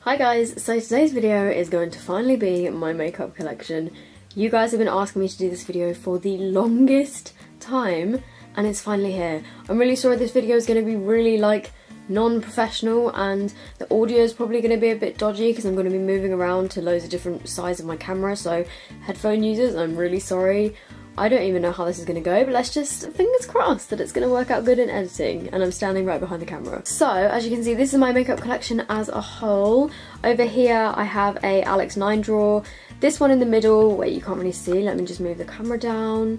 Hi guys, so today's video is going to finally be my makeup collection. You guys have been asking me to do this video for the longest time and it's finally here. I'm really sorry this video is going to be really non-professional and the audio is probably going to be a bit dodgy because I'm going to be moving around to loads of different sides of my camera, so headphone users, I'm really sorry. I don't even know how this is going to go, but let's just fingers crossed that it's going to work out good in editing, and I'm standing right behind the camera. So, as you can see, this is my makeup collection as a whole. Over here I have a Alex 9 drawer. This one in the middle, where you can't really see, let me just move the camera down.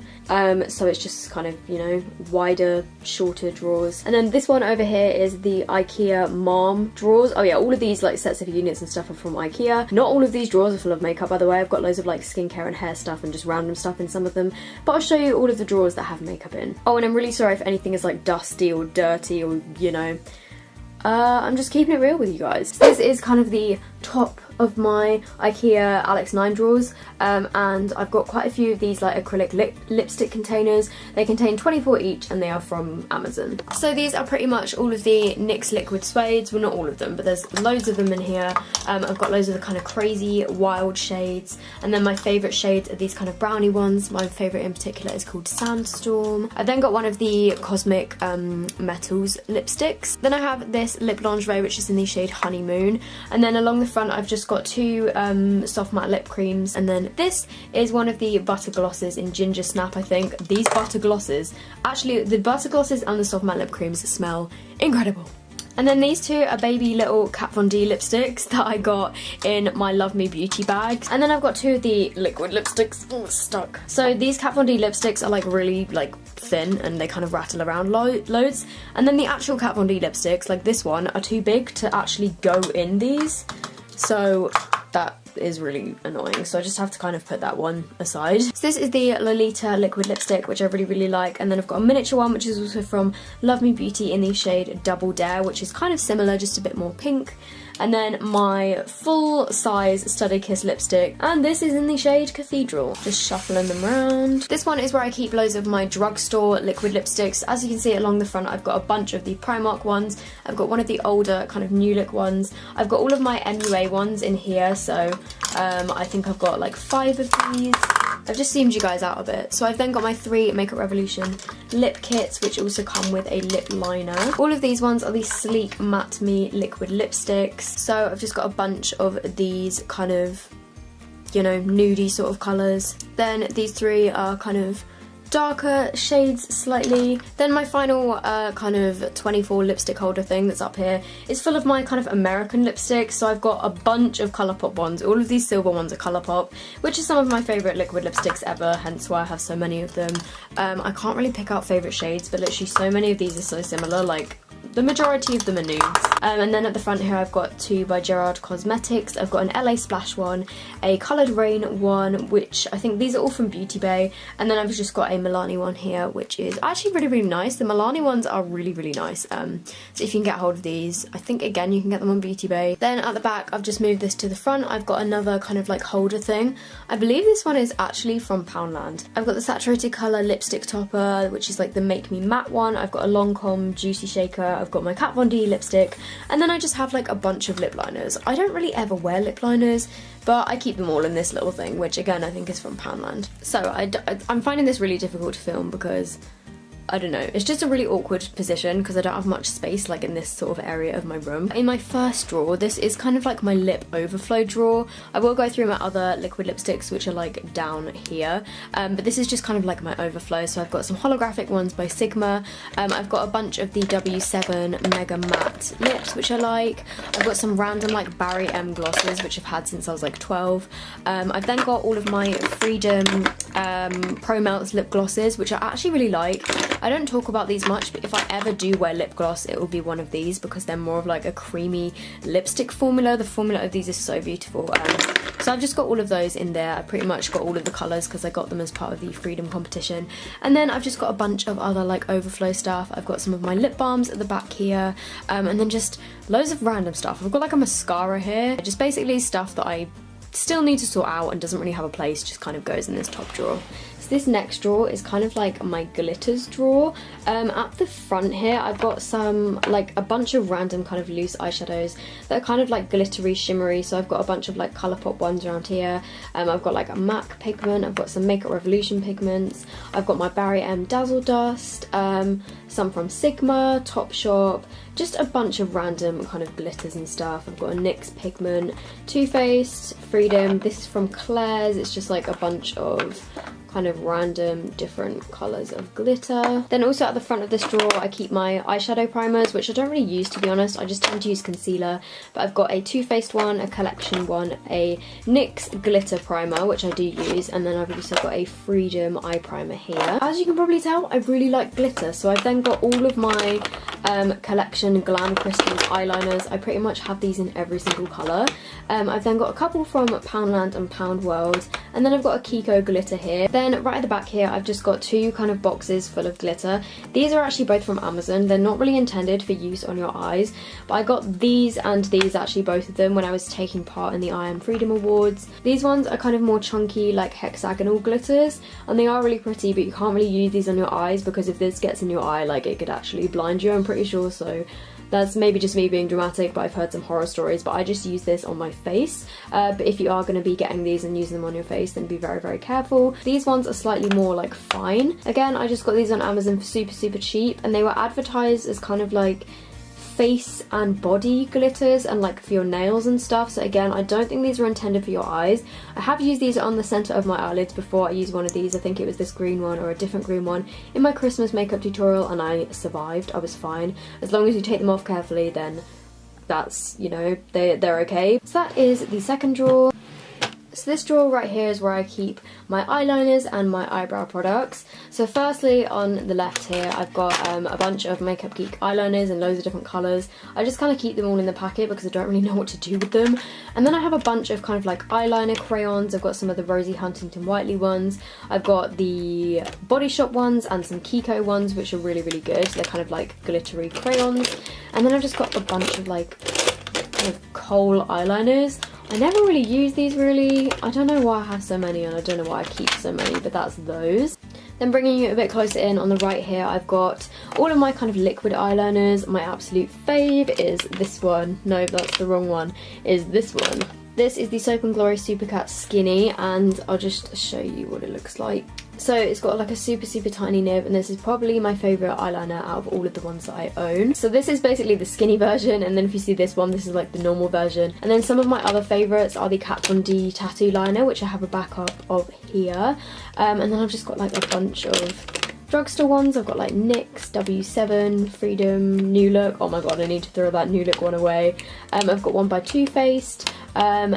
So it's just kind of, you know, wider, shorter drawers. And then this one over here is the IKEA Mom drawers. Oh yeah, all of these sets of units and stuff are from IKEA. Not all of these drawers are full of makeup, by the way. I've got loads of skincare and hair stuff and just random stuff in some of them. But I'll show you all of the drawers that have makeup in. Oh, and I'm really sorry if anything is dusty or dirty or, you know. I'm just keeping it real with you guys. So this is kind of the top of my IKEA Alex 9 drawers, and I've got quite a few of these acrylic lipstick containers. They contain 24 each and they are from Amazon. So these are pretty much all of the NYX liquid suedes. Well, not all of them, but there's loads of them in here. I've got loads of the kind of crazy wild shades, and then my favourite shades are these kind of brownie ones. My favourite in particular is called Sandstorm. I then got one of the Cosmic Metals lipsticks. Then I have this lip lingerie which is in the shade Honeymoon, and then along the front I've just got two soft matte lip creams, and then this is one of the butter glosses in Ginger Snap, I think. These butter glosses, actually the butter glosses and the soft matte lip creams smell incredible. And then these two are baby little Kat Von D lipsticks that I got in my Love Me Beauty bags. And then I've got two of the liquid lipsticks. Oh, stuck. So these Kat Von D lipsticks are really thin and they kind of rattle around loads. And then the actual Kat Von D lipsticks, like this one, are too big to actually go in these. So that is really annoying, so I just have to kind of put that one aside. So this is the Lolita liquid lipstick, which I really like, and then I've got a miniature one which is also from Love Me Beauty in the shade Double Dare, which is kind of similar, just a bit more pink. And then my full size Study Kiss lipstick, and this is in the shade Cathedral. Just shuffling them around. This one is where I keep loads of my drugstore liquid lipsticks. As you can see along the front, I've got a bunch of the Primark ones. I've got one of the older kind of new look ones. I've got all of my MUA ones in here, so I think I've got 5 of these. I've just zoomed you guys out a bit. So I've then got my 3 Makeup Revolution lip kits, which also come with a lip liner. All of these ones are the Sleek Matte Me liquid lipsticks. So I've just got a bunch of these kind of, you know, nudie sort of colours. Then these 3 are kind of darker shades slightly. Then my final kind of 24 lipstick holder thing that's up here is full of my kind of American lipsticks. So I've got a bunch of Colourpop ones. All of these silver ones are Colourpop, which is some of my favourite liquid lipsticks ever, hence why I have so many of them. I can't really pick out favourite shades, but literally so many of these are so similar, the majority of them are nudes. And then at the front here I've got 2 by Gerard Cosmetics. I've got an LA Splash one, a Coloured Rain one, which I think these are all from Beauty Bay, and then I've just got a Milani one here, which is actually really nice. The Milani ones are really nice, so if you can get hold of these, I think again you can get them on Beauty Bay. Then at the back I've just moved this to the front. I've got another kind of holder thing. I believe this one is actually from Poundland. I've got the Saturated Colour lipstick topper, which is the Make Me Matte one. I've got a Lancome Juicy Shaker. I've got my Kat Von D lipstick, and then I just have a bunch of lip liners. I don't really ever wear lip liners, but I keep them all in this little thing, which again I think is from Poundland. So I'm finding this really difficult to film because I don't know, it's just a really awkward position because I don't have much space in this sort of area of my room. In my first drawer, this is kind of my lip overflow drawer. I will go through my other liquid lipsticks which are down here, but this is just kind of my overflow. So I've got some holographic ones by Sigma. I've got a bunch of the W7 Mega Matte lips which I like. I've got some random Barry M glosses which I've had since I was 12. I've then got all of my Freedom Pro Melts lip glosses, which I actually really like. I don't talk about these much, but if I ever do wear lip gloss, it will be one of these because they're more of a creamy lipstick formula. The formula of these is so beautiful. So I've just got all of those in there. I pretty much got all of the colours because I got them as part of the Freedom competition. And then I've just got a bunch of other overflow stuff. I've got some of my lip balms at the back here, and then just loads of random stuff. I've got a mascara here, just basically stuff that I still need to sort out and doesn't really have a place, just kind of goes in this top drawer. So this next drawer is kind of like my glitters drawer. At the front here I've got some, like a bunch of random kind of loose eyeshadows that are kind of like glittery, shimmery. So I've got a bunch of like Colourpop ones around here. I've got like a MAC pigment, I've got some Makeup Revolution pigments, I've got my Barry M Dazzle Dust, some from Sigma, Topshop, just a bunch of random kind of glitters and stuff. I've got a NYX pigment, Too Faced, Freedom, this is from Claire's, it's just like a bunch of kind of random different colours of glitter. Then also at the front of this drawer I keep my eyeshadow primers, which I don't really use, to be honest. I just tend to use concealer, but I've got a Too Faced one, a collection one, a NYX glitter primer, which I do use, and then I've also got a Freedom eye primer here. As you can probably tell, I really like glitter, so I've then got all of my collection Glam Crystals eyeliners. I pretty much have these in every single colour. I've then got a couple from Poundland and Pound World, and then I've got a Kiko glitter here. Then right at the back here I've just got two kind of boxes full of glitter. These are actually both from Amazon. They're not really intended for use on your eyes, but I got these and these, actually both of them, when I was taking part in the I Am Freedom Awards. These ones are kind of more chunky, like hexagonal glitters, and they are really pretty, but you can't really use these on your eyes because if this gets in your eye, like it could actually blind you, I'm pretty sure. So that's maybe just me being dramatic, but I've heard some horror stories, but I just use this on my face. But if you are going to be getting these and using them on your face, then be very, very careful. These ones are slightly more like fine. Again, I just got these on Amazon for super, super cheap, and they were advertised as kind of like face and body glitters and like for your nails and stuff. So again, I don't think these are intended for your eyes. I have used these on the centre of my eyelids before. I used one of these, I think it was this green one or a different green one, in my Christmas makeup tutorial, and I survived. I was fine. As long as you take them off carefully, then that's, you know, they're okay. So that is the second drawer. So this drawer right here is where I keep my eyeliners and my eyebrow products. So firstly, on the left here, I've got a bunch of Makeup Geek eyeliners in loads of different colours. I just kind of keep them all in the packet because I don't really know what to do with them. And then I have a bunch of kind of like eyeliner crayons. I've got some of the Rosie Huntington Whiteley ones. I've got the Body Shop ones and some Kiko ones, which are really, really good. They're kind of like glittery crayons. And then I've just got a bunch of like kind of kohl eyeliners. I never really use these really. I don't know why I have so many, and I don't know why I keep so many, but that's those. Then bringing you a bit closer in, on the right here I've got all of my kind of liquid eyeliners. My absolute fave is this one. No, that's the wrong one. Is this one. This is the Soap & Glory Supercat Skinny, and I'll just show you what it looks like. So it's got like a super, super tiny nib, and this is probably my favourite eyeliner out of all of the ones that I own. So this is basically the skinny version, and then if you see this one, this is like the normal version. And then some of my other favourites are the Kat Von D tattoo liner, which I have a backup of here. And then I've just got like a bunch of drugstore ones. I've got like NYX, W7, Freedom, New Look. Oh my god, I need to throw that New Look one away. I've got one by Too Faced. And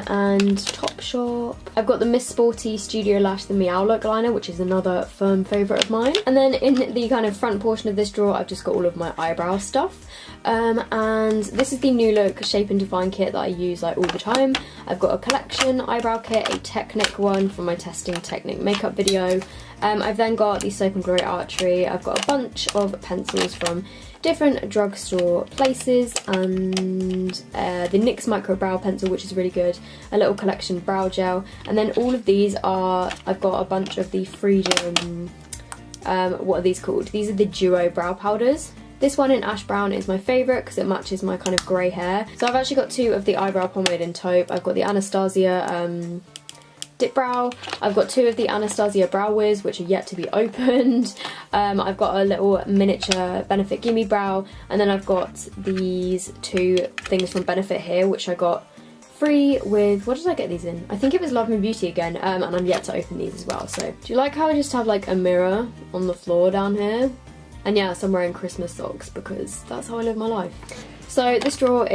Topshop. I've got the Miss Sporty Studio Lash, the Meow Look liner, which is another firm favourite of mine. And then in the kind of front portion of this drawer, I've just got all of my eyebrow stuff. And this is the New Look Shape and Define kit that I use like all the time. I've got a collection eyebrow kit, a Technic one from my testing Technic makeup video. I've then got the Soap & Glory Archery. I've got a bunch of pencils from different drugstore places, and the NYX Micro Brow Pencil, which is really good, a little collection brow gel, and then all of these are, I've got a bunch of the Freedom, what are these called? These are the Duo Brow Powders. This one in Ash Brown is my favourite because it matches my kind of grey hair. So I've actually got two of the eyebrow pomade in taupe. I've got the Anastasia Dip Brow. I've got two of the Anastasia Brow Wiz, which are yet to be opened. I've got a little miniature Benefit Gimme Brow, and then I've got these two things from Benefit here, which I got free with, what did I get these in? I think it was Love Me Beauty again, and I'm yet to open these as well. So do you like how I just have like a mirror on the floor down here? And yes, I'm wearing Christmas socks because that's how I live my life. So this drawer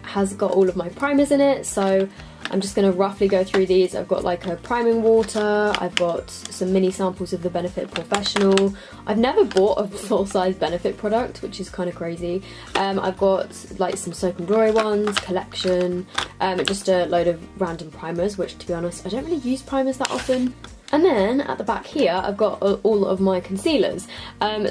has got all of my primers in it, so I'm just going to roughly go through these. I've got like a priming water, I've got some mini samples of the Benefit Professional. I've never bought a full-size Benefit product, which is kind of crazy. I've got like some Soap & Glory ones, collection, just a load of random primers, which to be honest, I don't really use primers that often. And then at the back here, I've got all of my concealers.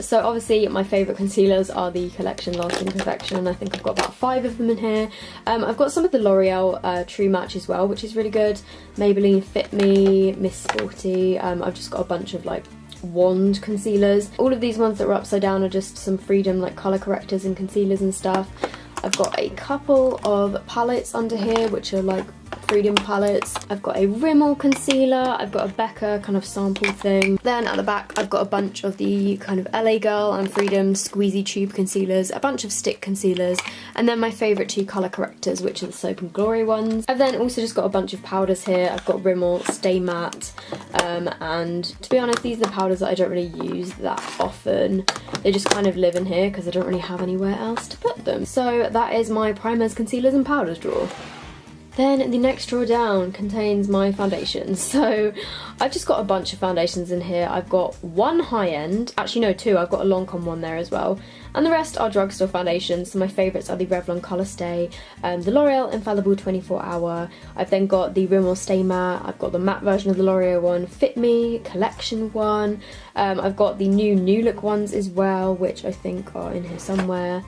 So obviously my favourite concealers are the Collection Lasting Perfection. I think I've got about 5 of them in here. I've got some of the L'Oreal True Match as well, which is really good. Maybelline Fit Me, Miss Sporty. I've just got a bunch of like wand concealers. All of these ones that are upside down are just some Freedom like colour correctors and concealers and stuff. I've got a couple of palettes under here which are like Freedom palettes. I've got a Rimmel concealer, I've got a Becca kind of sample thing. Then at the back I've got a bunch of the kind of LA Girl and Freedom squeezy tube concealers, a bunch of stick concealers, and then my favourite 2 colour correctors, which are the Soap and Glory ones. I've then also just got a bunch of powders here. I've got Rimmel, Stay Matte, and to be honest these are the powders that I don't really use that often. They just kind of live in here because I don't really have anywhere else to put them. So that is my primers, concealers and powders drawer. Then the next drawer down contains my foundations. So I've just got a bunch of foundations in here. I've got one high-end, actually no 2, I've got a Lancome one there as well. And the rest are drugstore foundations. So my favourites are the Revlon Colour Stay, the L'Oreal Infallible 24 Hour. I've then got the Rimmel Stay Matte, I've got the matte version of the L'Oreal one, Fit Me, Collection one. I've got the New Look ones as well, which I think are in here somewhere.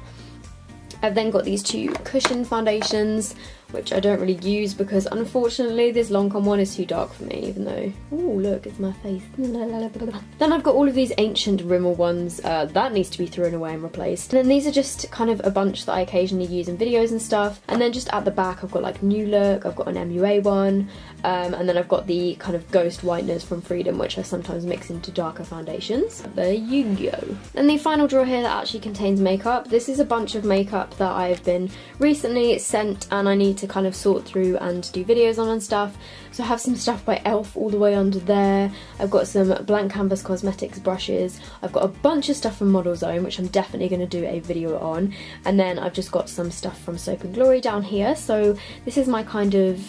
I've then got these 2 cushion foundations, which I don't really use because unfortunately this Lancome one is too dark for me, even though, oh look, it's my face. Then I've got all of these ancient Rimmel ones, that needs to be thrown away and replaced. And then these are just kind of a bunch that I occasionally use in videos and stuff. And then just at the back I've got like New Look, I've got an MUA one, and then I've got the kind of Ghost Whiteners from Freedom, which I sometimes mix into darker foundations. There you go. And the final drawer here that actually contains makeup. This is a bunch of makeup that I've been recently sent and I need to kind of sort through and do videos on and stuff. So I have some stuff by e.l.f. all the way under there. I've got some Blank Canvas Cosmetics brushes. I've got a bunch of stuff from Model Zone, which I'm definitely going to do a video on. And then I've just got some stuff from Soap and Glory down here. So this is my kind of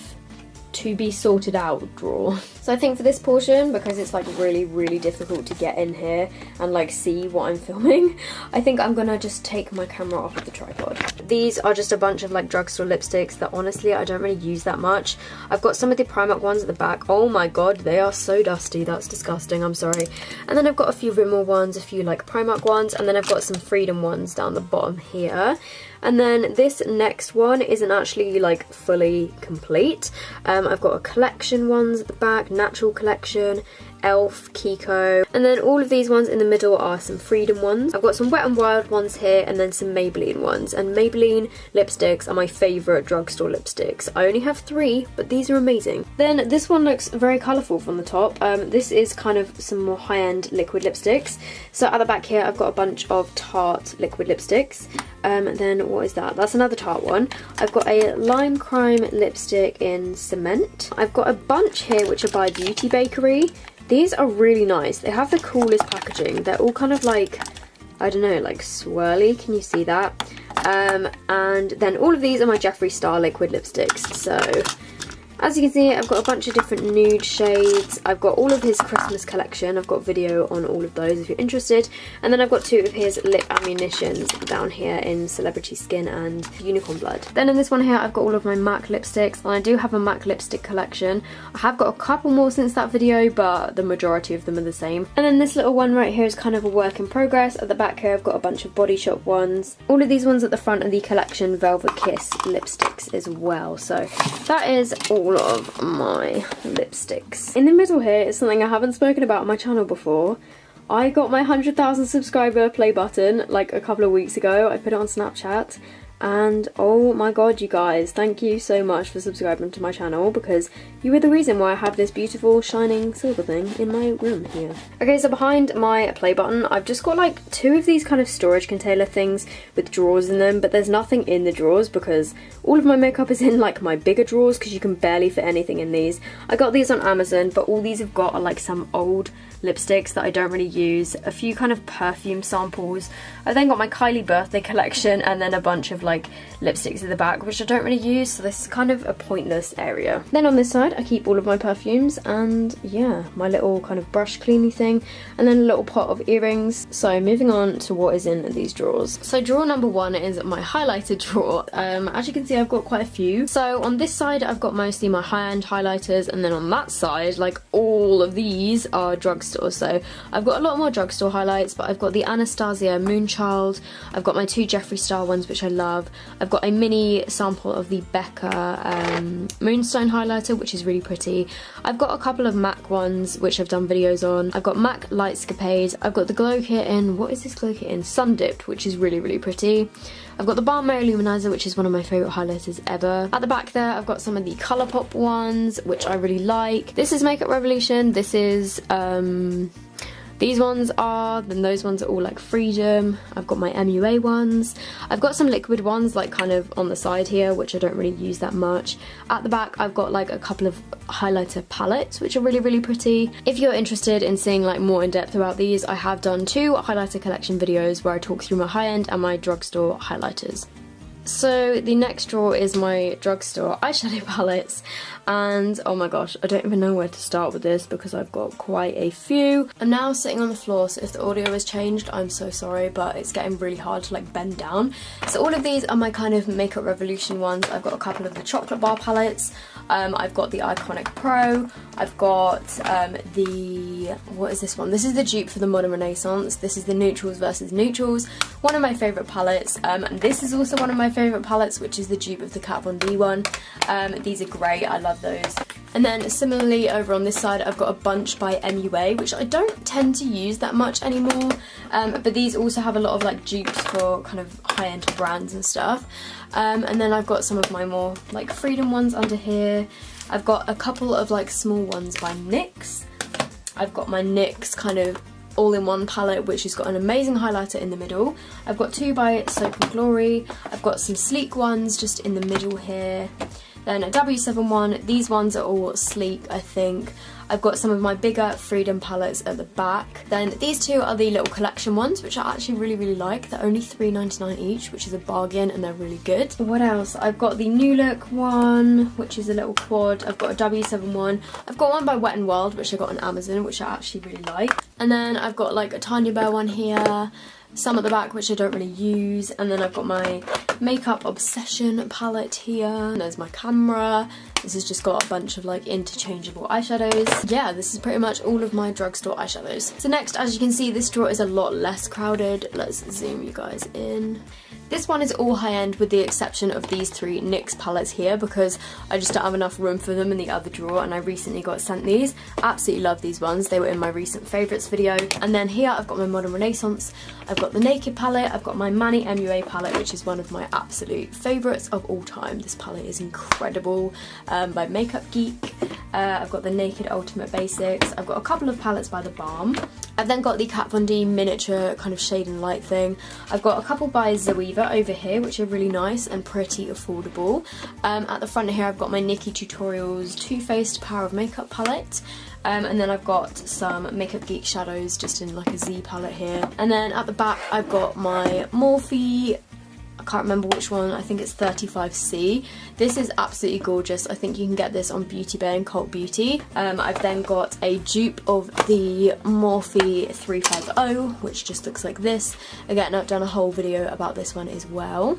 to be sorted out drawer. So I think for this portion, because it's like really difficult to get in here and like see what I'm filming, I think I'm gonna just take my camera off of the tripod. These are just a bunch of like drugstore lipsticks that honestly I don't really use that much. I've got some of the Primark ones at the back. Oh my god, they are so dusty, that's disgusting, I'm sorry. And then I've got a few Rimmel ones, a few like Primark ones, and then I've got some Freedom ones down the bottom here. And then this next one isn't actually like fully complete. I've got a Collection ones at the back, Natural Collection, e.l.f., Kiko, and then all of these ones in the middle are some Freedom ones. I've got some Wet n Wild ones here and then some Maybelline ones, and Maybelline lipsticks are my favourite drugstore lipsticks. I only have 3, but these are amazing. Then this one looks very colourful from the top. This is kind of some more high-end liquid lipsticks. So at the back here I've got a bunch of Tarte liquid lipsticks. Then what is that? That's another Tarte one. I've got a Lime Crime lipstick in Cement. I've got a bunch here which are by Beauty Bakery. These are really nice. They have the coolest packaging. They're all kind of like, I don't know, like swirly. Can you see that? And then all of these are my Jeffree Star liquid lipsticks. So as you can see, I've got a bunch of different nude shades. I've got all of his Christmas collection. I've got video on all of those if you're interested. And then I've got 2 of his lip ammunitions down here in Celebrity Skin and Unicorn Blood. Then in this one here, I've got all of my MAC lipsticks. And I do have a MAC lipstick collection. I have got a couple more since that video, but the majority of them are the same. And then this little one right here is kind of a work in progress. At the back here, I've got a bunch of Body Shop ones. All of these ones at the front are the Collection Velvet Kiss lipsticks as well. So that is all of my lipsticks. In the middle here is something I haven't spoken about on my channel before. I got my 100,000 subscriber play button like a couple of weeks ago. I put it on Snapchat and oh my god, you guys, thank you so much for subscribing to my channel because you were the reason why I have this beautiful shining silver thing in my room here. Okay, so behind my play button I've just got like 2 of these kind of storage container things with drawers in them, but there's nothing in the drawers because all of my makeup is in like my bigger drawers because you can barely fit anything in these. I got these on Amazon, but all these have got are like some old lipsticks that I don't really use, a few kind of perfume samples. I then got my Kylie birthday collection and then a bunch of like lipsticks at the back, which I don't really use, so this is kind of a pointless area. Then on this side I keep all of my perfumes and yeah, my little kind of brush cleaning thing, and then a little pot of earrings. So moving on to what is in these drawers. So drawer number 1 is my highlighter drawer. As you can see, I've got quite a few. So on this side I've got mostly my high-end highlighters, and then on that side, like, all of these are drugstore. So I've got a lot more drugstore highlights, but I've got the Anastasia Moonchild, I've got my 2 Jeffree Star ones which I love, I've got a mini sample of the Becca Moonstone highlighter, which is really pretty. I've got a couple of MAC ones which I've done videos on. I've got MAC Lightscapade, I've got the glow kit in, what is this glow kit in? Sun Dipped, which is really, really pretty. I've got the Balm Luminizer, which is one of my favourite highlighters ever. At the back there, I've got some of the Colourpop ones, which I really like. This is Makeup Revolution, this is, these ones are, then those ones are all like Freedom. I've got my MUA ones. I've got some liquid ones like kind of on the side here, which I don't really use that much. At the back I've got like a couple of highlighter palettes, which are really, really pretty. If you're interested in seeing like more in depth about these, I have done 2 highlighter collection videos where I talk through my high-end and my drugstore highlighters. So the next drawer is my drugstore eyeshadow palettes, and oh my gosh, I don't even know where to start with this because I've got quite a few. I'm now sitting on the floor, so if the audio has changed, I'm so sorry, but it's getting really hard to like bend down. So all of these are my kind of Makeup Revolution ones. I've got a couple of the chocolate bar palettes, I've got the Iconic Pro, I've got the, what is this one? This is the dupe for the Modern Renaissance. This is the Neutrals versus Neutrals, one of my favourite palettes, and this is also one of my favourite palettes, which is the dupe of the Kat Von D one. These are great, I love those. And then similarly over on this side I've got a bunch by MUA, which I don't tend to use that much anymore, but these also have a lot of like dupes for kind of high-end brands and stuff. And then I've got some of my more like Freedom ones under here. I've got a couple of like small ones by NYX. I've got my NYX kind of all-in-one palette, which has got an amazing highlighter in the middle. I've got 2 by Soap and Glory. I've got some sleek ones just in the middle here. Then a W7 one. These ones are all sleek, I think. I've got some of my bigger Freedom palettes at the back. Then these 2 are the little collection ones, which I actually really, really like. They're only $3.99 each, which is a bargain, and they're really good. What else? I've got the New Look one, which is a little quad. I've got a W7 one. I've got one by Wet n Wild, which I got on Amazon, which I actually really like. And then I've got like a Tanya Bear one here, some at the back which I don't really use, and then I've got my Makeup Obsession palette here. And there's my camera. This has just got a bunch of like interchangeable eyeshadows. Yeah, this is pretty much all of my drugstore eyeshadows. So next, as you can see, this drawer is a lot less crowded. Let's zoom you guys in. This one is all high-end with the exception of these 3 NYX palettes here, because I just don't have enough room for them in the other drawer, and I recently got sent these. Absolutely love these ones. They were in my recent favourites video. And then here I've got my Modern Renaissance. I've got the Naked palette. I've got my Manny MUA palette, which is one of my absolute favourites of all time. This palette is incredible, by Makeup Geek. I've got the Naked Ultimate Basics. I've got a couple of palettes by The Balm. I've then got the Kat Von D miniature kind of shade and light thing. I've got a couple by Zoeva over here, which are really nice and pretty affordable. At the front here I've got my Nikkie Tutorials Too Faced Power of Makeup palette. And then I've got some Makeup Geek shadows just in like a Z palette here. And then at the back I've got my Morphe, I can't remember which one, I think it's 35C. This is absolutely gorgeous. I think you can get this on Beauty Bay and Cult Beauty. I've then got a dupe of the Morphe 350, which just looks like this. Again, I've done a whole video about this one as well.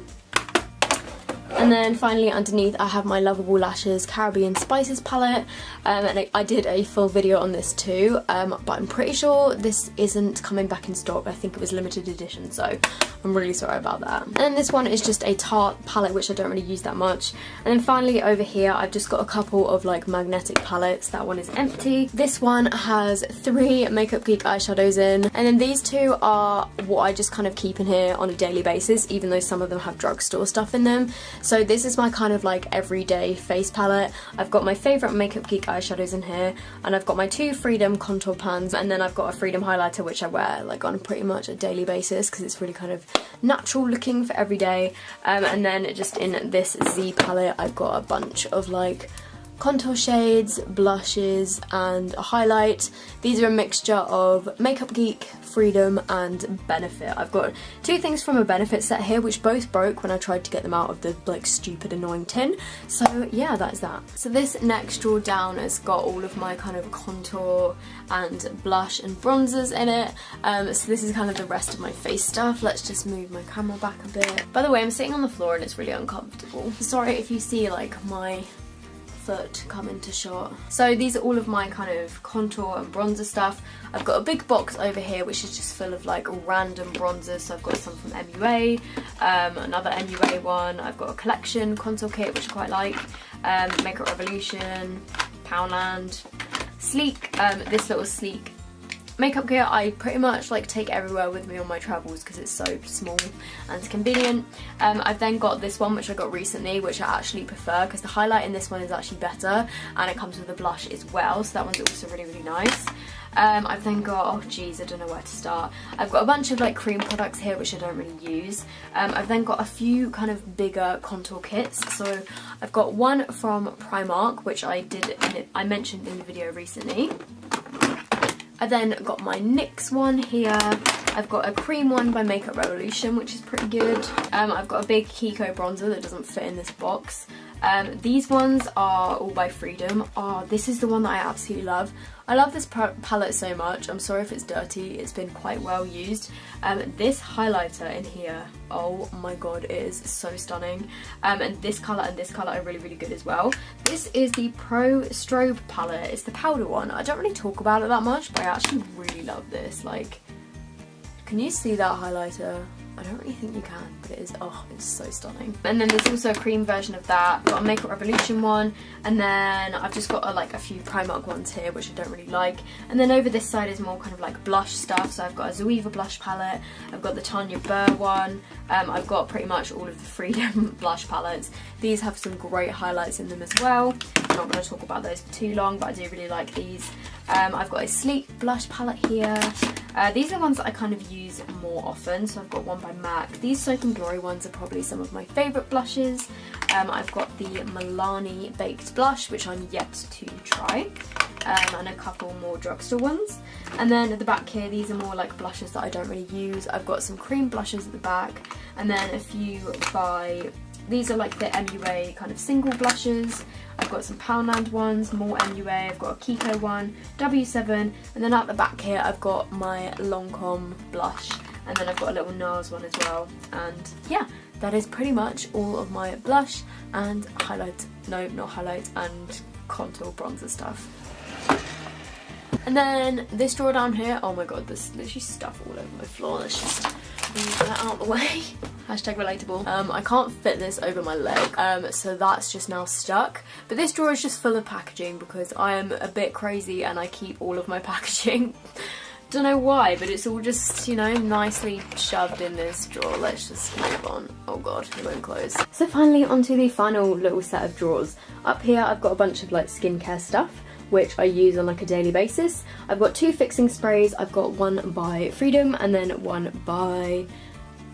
And then finally underneath I have my Lovable Lashes Caribbean Spices palette, and I did a full video on this too, but I'm pretty sure this isn't coming back in stock. I think it was limited edition, so I'm really sorry about that. And then this one is just a Tarte palette, which I don't really use that much. And then finally over here I've just got a couple of like magnetic palettes. That one is empty. This one has 3 Makeup Geek eyeshadows in, and then these 2 are what I just kind of keep in here on a daily basis, even though some of them have drugstore stuff in them. So this is my kind of like everyday face palette. I've got my favourite Makeup Geek eyeshadows in here, and I've got my 2 Freedom contour pans, and then I've got a Freedom highlighter which I wear like on pretty much a daily basis because it's really kind of natural looking for every day. And then just in this Z palette I've got a bunch of like contour shades, blushes, and a highlight. These are a mixture of Makeup Geek, Freedom, and Benefit. I've got 2 things from a Benefit set here, which both broke when I tried to get them out of the like stupid annoying tin. So yeah, that's that. So this next drawer down has got all of my kind of contour and blush and bronzers in it. So this is kind of the rest of my face stuff. Let's just move my camera back a bit. By the way, I'm sitting on the floor and it's really uncomfortable. Sorry if you see like my foot come into shot. So these are all of my kind of contour and bronzer stuff. I've got a big box over here which is just full of like random bronzers. So I've got some from MUA, another MUA one. I've got a collection contour kit which I quite like, Makeup Revolution, Poundland, Sleek, this little Sleek makeup kit I pretty much like take everywhere with me on my travels because it's so small and convenient. I've then got this one which I got recently, which I actually prefer because the highlight in this one is actually better and it comes with a blush as well, so that one's also really, really nice. I've then got, oh geez, I don't know where to start. I've got a bunch of like cream products here which I don't really use. I've then got a few kind of bigger contour kits. So I've got one from Primark which I mentioned in the video recently. I've then got my NYX one here. I've got a cream one by Makeup Revolution, which is pretty good. I've got a big Kiko bronzer that doesn't fit in this box. These ones are all by Freedom. Oh, this is the one that I absolutely love. I love this palette so much. I'm sorry if it's dirty. It's been quite well used. This highlighter in here, oh my god, it is so stunning. And this colour are really, really good as well. This is the Pro Strobe palette. It's the powder one. I don't really talk about it that much, but I actually really love this. Like, can you see that highlighter? I don't really think you can, but it is, oh, it's so stunning. And then there's also a cream version of that. I've got a Makeup Revolution one, and then I've just got like a few Primark ones here, which I don't really like. And then over this side is more kind of like blush stuff. So I've got a Zoeva blush palette, I've got the Tanya Burr one, I've got pretty much all of the Freedom blush palettes. These have some great highlights in them as well. I'm not going to talk about those for too long, but I do really like these. I've got a Sleek blush palette here. These are ones that I kind of use more often, so I've got one by MAC. These Soap and Glory ones are probably some of my favourite blushes. I've got the Milani Baked Blush, which I'm yet to try, and a couple more drugstore ones. And then at the back here, these are more like blushes that I don't really use. I've got some cream blushes at the back, and then a few by... These are like the MUA kind of single blushes. I've got some Poundland ones, more MUA, I've got a Kiko one, W7, and then at the back here I've got my Lancome blush, and then I've got a little NARS one as well. And yeah, that is pretty much all of my blush and highlight, no, not highlight, and contour bronzer stuff. And then this drawer down here, oh my god, there's literally stuff all over my floor. Let's just move that out of the way. Hashtag relatable. I can't fit this over my leg, so that's just now stuck. But this drawer is just full of packaging because I am a bit crazy and I keep all of my packaging. Don't know why, but it's all just, you know, nicely shoved in this drawer. Let's just move on. Oh god, it won't close. So finally onto the final little set of drawers. Up here I've got a bunch of like skincare stuff, which I use on like a daily basis. I've got 2 fixing sprays. I've got one by Freedom and then one by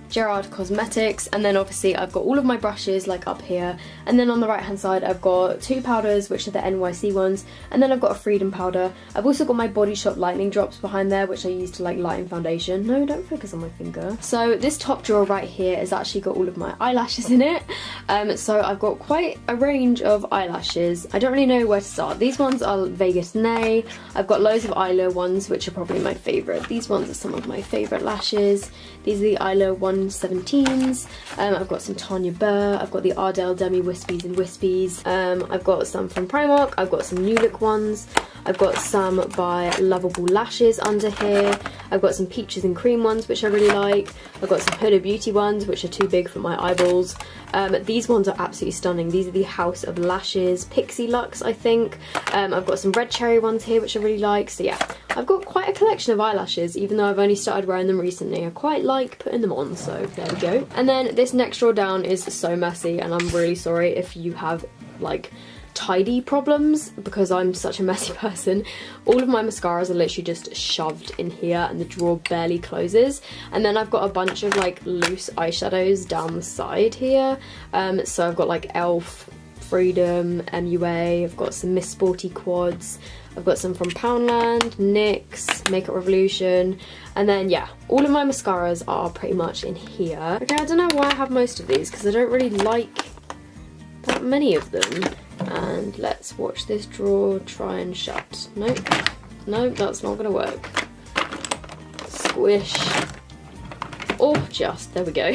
Gerard Cosmetics, and then obviously I've got all of my brushes like up here, and then on the right hand side I've got 2 powders, which are the NYC ones, and then I've got a Freedom powder. I've also got my Body Shop lightning drops behind there, which I use to like lighten foundation. No, don't focus on my finger. So this top drawer right here has actually got all of my eyelashes in it. So I've got quite a range of eyelashes. I don't really know where to start. These ones are Vegas Nay. I've got loads of Eyelure ones, which are probably my favourite. These ones are some of my favourite lashes. These are the Eyelure 117s. I've got some Tanya Burr. I've got the Ardell Demi Wispies and Wispies. I've got some from Primark. I've got some New Look ones. I've got some by Lovable Lashes under here. I've got some Peaches and Cream ones, which I really like. I've got some Huda Beauty ones, which are too big for my eyeballs. These ones are absolutely stunning. These are the House of Lashes Pixie Luxe, I think. I've got some Red Cherry ones here, which I really like. So yeah, I've got quite a collection of eyelashes, even though I've only started wearing them recently. I quite like putting them on, so there we go. And then this next drawer down is so messy, and I'm really sorry if you have like tidy problems, because I'm such a messy person. All of my mascaras are literally just shoved in here and the drawer barely closes. And then I've got a bunch of like loose eyeshadows down the side here. So I've got like e.l.f. Freedom, MUA, I've got some Miss Sporty quads, I've got some from Poundland, NYX, Makeup Revolution, and then yeah, all of my mascaras are pretty much in here. Okay, I don't know why I have most of these because I don't really like that many of them. And let's watch this drawer try and shut. Nope, nope, that's not gonna work. Squish. Or just, there we go.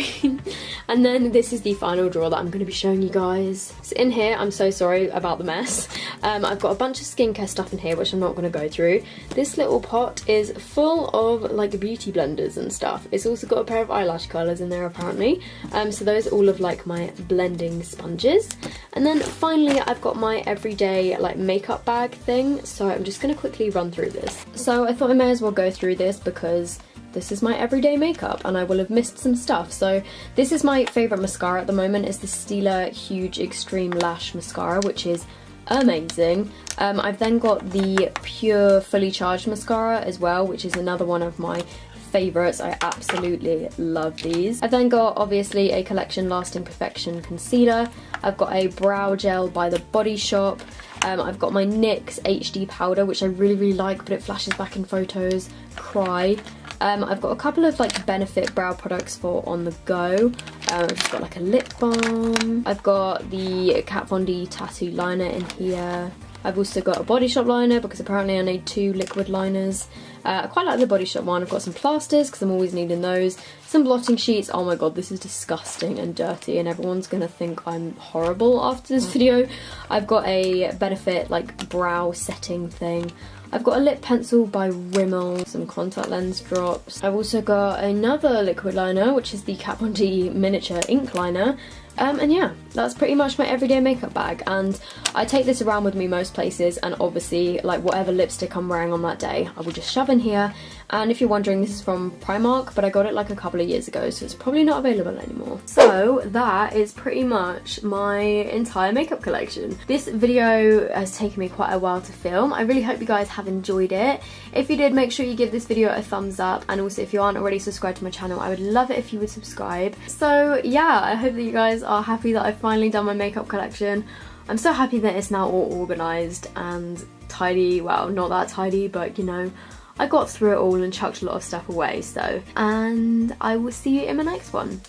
And then this is the final drawer that I'm going to be showing you guys. So in here, I'm so sorry about the mess. I've got a bunch of skincare stuff in here which I'm not going to go through. This little pot is full of like beauty blenders and stuff. It's also got a pair of eyelash curlers in there apparently. So those are all of like my blending sponges. And then finally I've got my everyday like makeup bag thing. So I'm just going to quickly run through this. So I thought I may as well go through this because this is my everyday makeup and I will have missed some stuff. So this is my favourite mascara at the moment, is the Stila Huge Extreme Lash Mascara, which is amazing. I've then got the Pure Fully Charged Mascara as well, which is another one of my favourites. I absolutely love these. I've then got obviously a Collection Lasting Perfection Concealer. I've got a brow gel by The Body Shop. I've got my NYX HD powder, which I really like, but it flashes back in photos. Cry. I've got a couple of like Benefit brow products for on the go. I've just got like a lip balm. I've got the Kat Von D tattoo liner in here. I've also got a Body Shop liner because apparently I need 2 liquid liners. I quite like the Body Shop one. I've got some plasters because I'm always needing those. Some blotting sheets. Oh my god, this is disgusting and dirty and everyone's gonna think I'm horrible after this video. I've got a Benefit like brow setting thing. I've got a lip pencil by Rimmel, some contact lens drops. I've also got another liquid liner, which is the Kat Von D miniature ink liner. And yeah, that's pretty much my everyday makeup bag, and I take this around with me most places, and obviously like whatever lipstick I'm wearing on that day I will just shove in here. And if you're wondering, this is from Primark, but I got it like a couple of years ago, so it's probably not available anymore. So that is pretty much my entire makeup collection. This video has taken me quite a while to film. I really hope you guys have enjoyed it. If you did, make sure you give this video a thumbs up, and also if you aren't already subscribed to my channel, I would love it if you would subscribe. So yeah, I hope that you guys are happy that I've finally done my makeup collection. I'm so happy that it's now all organised and tidy. Well, not that tidy, but you know, I got through it all and chucked a lot of stuff away, so. And I will see you in my next one.